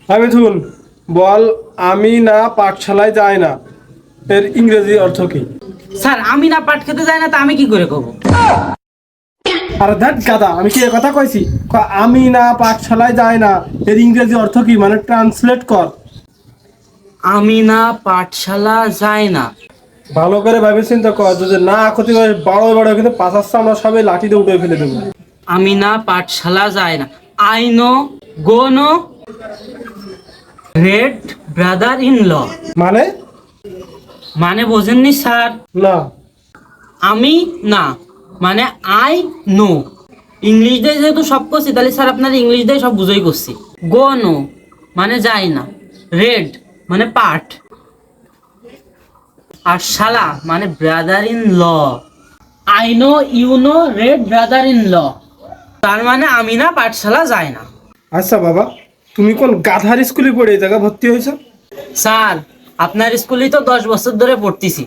মিথুন, বল আমি না পাঠশালায় যাই না এর ইংরেজি অর্থ কি? স্যার আমি না পাট খেতে যাই না, তা আমি কি করে কব? আরে ধ্যাৎ গাধা, আমি কি এ কথা কইছি? আমি না পাঠশালায় যাই না এর ইংরেজি অর্থ কি, মানে ট্রান্সলেট কর। আমি না পাঠশালা যাই না। ভালো করে ভাবে চিন্তা কর, যদি না ক্ষতি করে বড় বড় কিন্তু পাঁচাচ্ছা আমরা সবাই লাঠি দিয়ে উঠে ফেলে দেবো। আমি না পাঠশালা যাই না। I know, go no, read brother in law. মানে? মানে বোঝেননি স্যার? না। আমি না মানে আই নো। ইংলিশ দিয়ে যেহেতু সব করছি, তাহলে স্যার আপনার ইংলিশ দিয়ে সব বুঝাই করছি। গো নো মানে যাই না। রেড মানে পাঠ। আর শালা মানে brother in law. I know you know read brother in law, তার মানে আমি না পাঠশালা যাই না। আচ্ছা বাবা, তুমি কোন গাধার স্কুলে পড়ে এই জায়গা ভর্তি হয়েছো? স্যার আপনার স্কুলেই তো 10 বছর ধরে পড়তেছি।